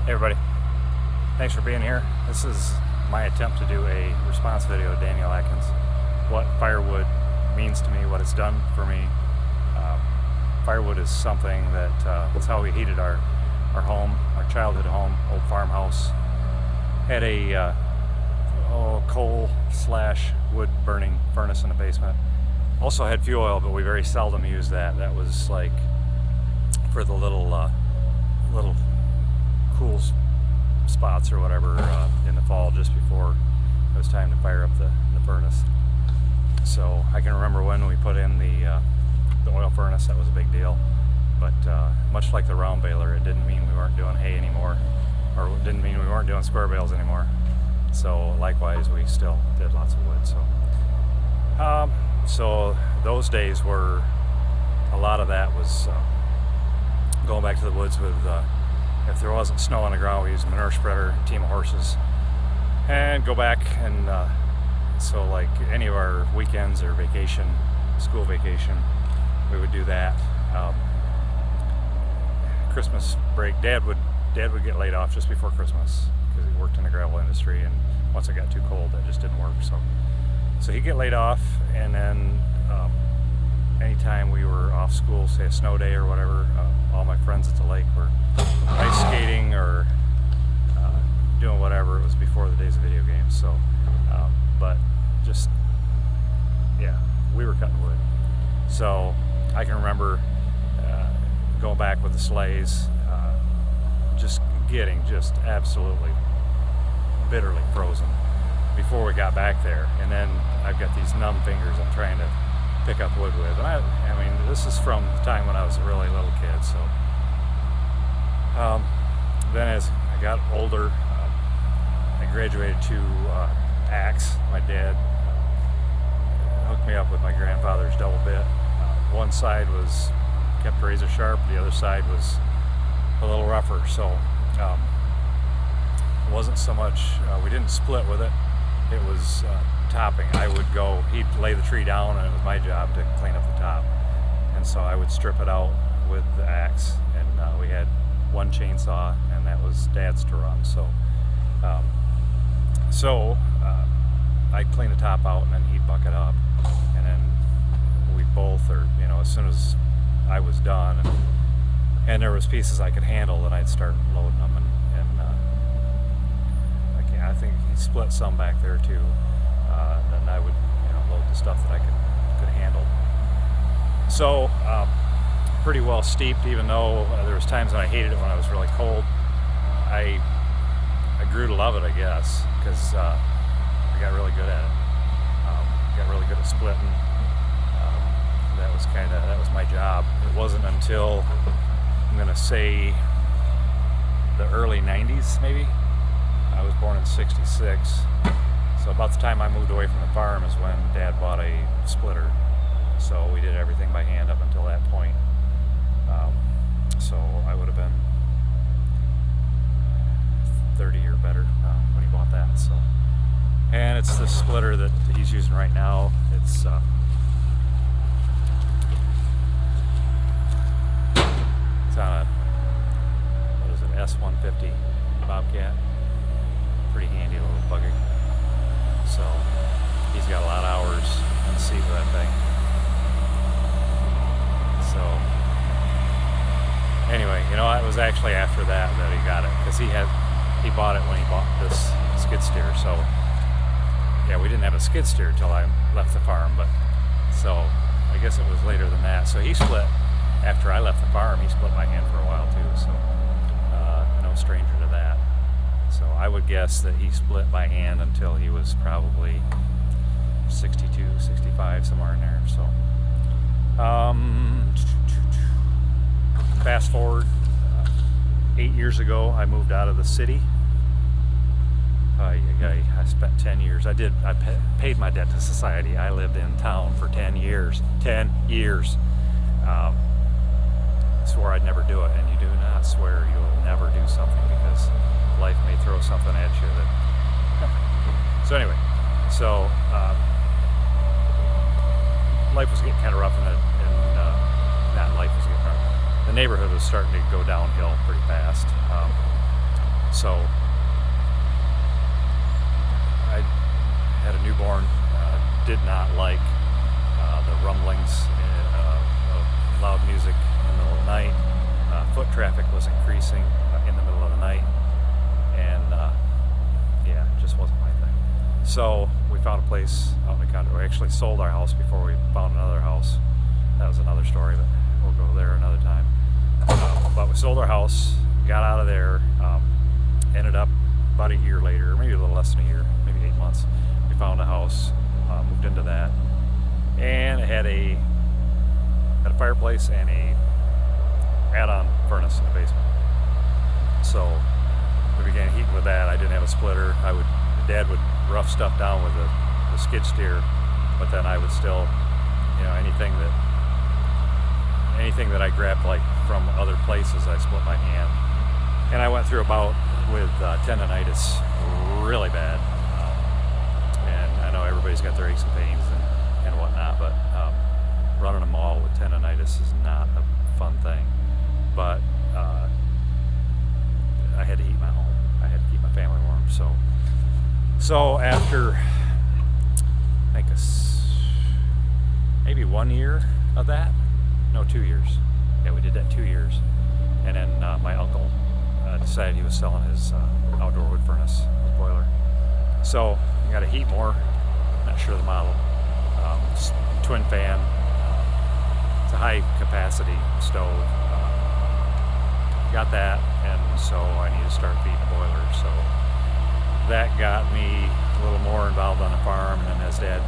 Hey everybody, thanks for being here. This is my attempt to do a response video to Daniel Atkins. What firewood means to me, what it's done for me. Firewood is something that it's how we heated our home, our childhood home, old farmhouse. Had a coal / wood burning furnace in the basement. Also had fuel oil, but we very seldom used that. That was like for the little cool spots or whatever in the fall, just before it was time to fire up the furnace. So I can remember when we put in the oil furnace, that was a big deal. But much like the round baler, it didn't mean we weren't doing hay anymore, or it didn't mean we weren't doing square bales anymore. So likewise, we still did lots of wood. So those days were, a lot of that was going back to the woods with, if there wasn't snow on the ground, we used a manure spreader, a team of horses, and go back. And so like any of our weekends or vacation, school vacation, we would do that. Christmas break, Dad would get laid off just before Christmas because he worked in the gravel industry, and once it got too cold, that just didn't work. So he'd get laid off, and then anytime we were off school, say a snow day or whatever, all my friends at the lake were ice skating or doing whatever. It was before the days of video games. So, but just, yeah, we were cutting wood. So I can remember going back with the sleighs, just getting just absolutely bitterly frozen before we got back there. And then I've got these numb fingers I'm trying to pick up wood with. And I mean, this is from the time when I was a really little kid. So then as I got older, I graduated to axe. My dad hooked me up with my grandfather's double bit. One side was kept razor sharp, the other side was a little rougher. So it wasn't so much, we didn't split with it. It was topping. I would go, he'd lay the tree down, and it was my job to clean up the top. And so I would strip it out with the axe, and we had one chainsaw, and that was Dad's to run. So I'd clean the top out, and then he'd buck it up, and then we both, or as soon as I was done, and there was pieces I could handle, then I'd start loading them, and I think he split some back there too. Then I would load the stuff that I could handle. So pretty well steeped, even though there was times when I hated it when I was really cold. I grew to love it, I guess, because I got really good at it. Got really good at splitting. That was my job. It wasn't until, I'm gonna say, the early 90s maybe. I was born in '66. So about the time I moved away from the farm is when Dad bought a splitter. So we did everything by hand up until that point. So I would have been 30 or better when he bought that. So, and it's the splitter that he's using right now. It's on a, what is it, S150 Bobcat. Pretty handy little bugger. So he's got a lot of hours in the seat with that thing. So anyway, it was actually after that he got it, because he bought it when he bought this skid steer. So yeah, we didn't have a skid steer until I left the farm, but so I guess it was later than that. So he split after I left the farm. He split by hand for a while too. So no stranger to that. So I would guess that he split by hand until he was probably 62, 65, somewhere in there. So fast forward 8 years ago, I moved out of the city. I spent 10 years. I paid my debt to society. I lived in town for 10 years. 10 years. Swore I'd never do it, and you do not swear you'll never do something, because life may throw something at you that. So anyway, life was getting kind of rough, not life was getting rough. The neighborhood was starting to go downhill pretty fast. So I had a newborn, did not like the rumblings of loud music in the middle of the night. Foot traffic was increasing in the middle of the night, and yeah, it just wasn't my thing. So we found a place out in the country. We actually sold our house before we found another house. That was another story, but we'll go there another time. But we sold our house, got out of there, ended up about a year later, maybe a little less than a year, maybe 8 months, we found a house, moved into that, and it had a fireplace and a add-on furnace in the basement. So we began heating with that. I didn't have a splitter. Dad would rough stuff down with the skid steer, but then I would still, anything that I grabbed like from other places, I split by hand. And I went through a bout with tendonitis really bad. And I know everybody's got their aches and pains and whatnot, but running a mall with tendonitis is not a fun thing. But I had to heat my home. I had to keep my family warm. So after, I think maybe 1 year of that, no, 2 years. Yeah, we did that 2 years. And then my uncle decided he was selling his outdoor wood furnace, his boiler. So you got to heat more. Not sure the model. It's twin fan. It's a high capacity stove. Got that, and so I need to start feeding the boiler. So that got me a little more involved on the farm, and then as Dad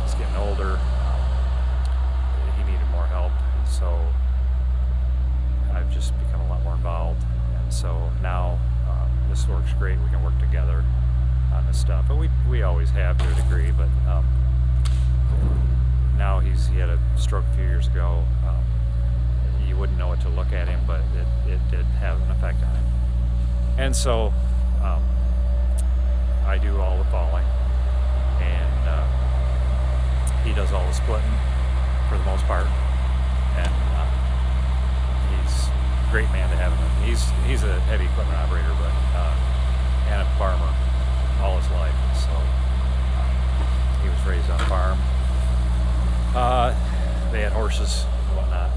was getting older, he needed more help, and so I've just become a lot more involved. And so now this works great. We can work together on this stuff, but we always have to a degree. But now he had a stroke a few years ago. You wouldn't know it to look at him, but it did have an effect on him. And so I do all the falling, and he does all the splitting for the most part. And he's a great man to have him. He's a heavy equipment operator, but and a farmer all his life. So he was raised on a farm. They had horses and whatnot.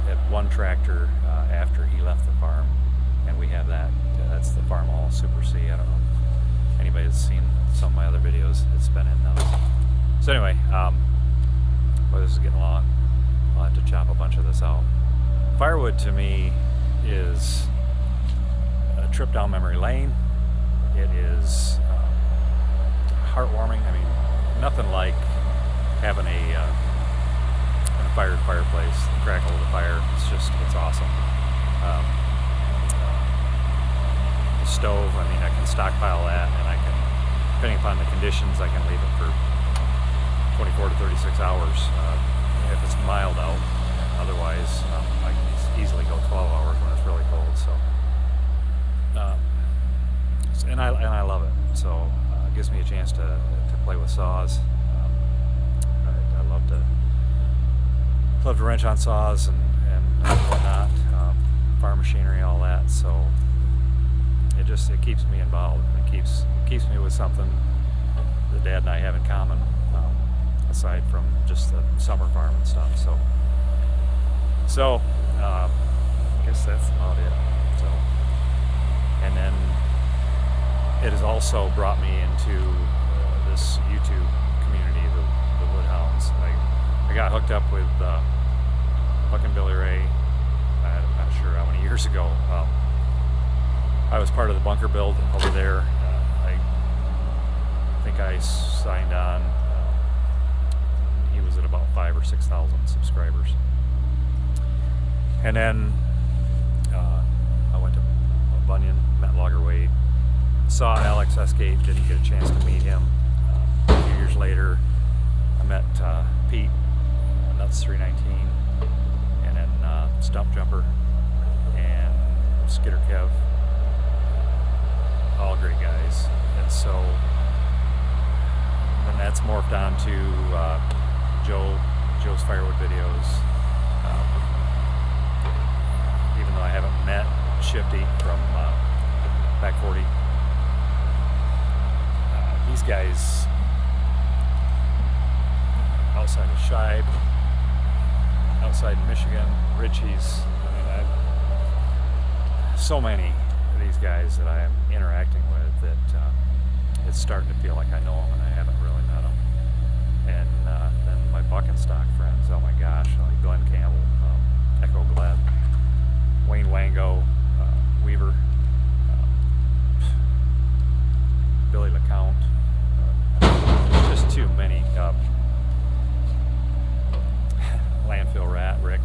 Had one tractor after he left the farm, and we have that. That's the Farm All Super C. I don't know if anybody has seen some of my other videos. It's been in those. So anyway, well, this is getting long. I'll have to chop a bunch of this out. Firewood to me is a trip down memory lane. It is heartwarming. I mean, nothing like having a fireplace, the crackle of the fire. It's awesome. The stove, I mean, I can stockpile that, and I can, depending upon the conditions, I can leave it for 24 to 36 hours if it's mild out. Otherwise, I can easily go 12 hours when it's really cold. So, and I love it. So it gives me a chance to play with saws. I love to wrench on saws and whatnot, farm machinery, all that. So it keeps me involved. It keeps me with something that Dad and I have in common, aside from just the summer farm and stuff. So I guess that's about it. So, and then it has also brought me into this YouTube community, the WoodHounds. I got hooked up with Buck and Billy Ray, I'm not sure how many years ago. I was part of the bunker build over there. I think I signed on. He was at about 5,000 or 6,000 subscribers. And then I went to Bunyan, met Logger Wade, saw Alex Escape, didn't get a chance to meet him. A few years later, I met Pete, Nuts 319, and then Stump Jumper, and Skidder Kev, all great guys. And so then that's morphed on to Joe's Firewood videos. Even though I haven't met Shifty from these guys outside of Shibe, outside Michigan, Ritchie's. I mean, so many of these guys that I am interacting with that it's starting to feel like I know them and I haven't really met them. And then my buck and stock friends, oh my gosh, like Glenn Campbell, Echo Glenn, Wayne Wango, Weaver, Billy LeCount, just too many. Landfill Rat, Rick,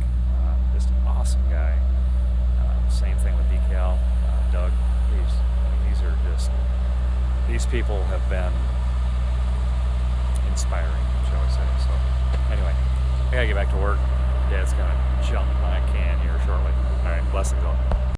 just an awesome guy. Same thing with Decal, Doug. These are just, these people have been inspiring, shall we say. So anyway, I gotta get back to work. Dad's gonna jump my can here shortly. All right, blessings all.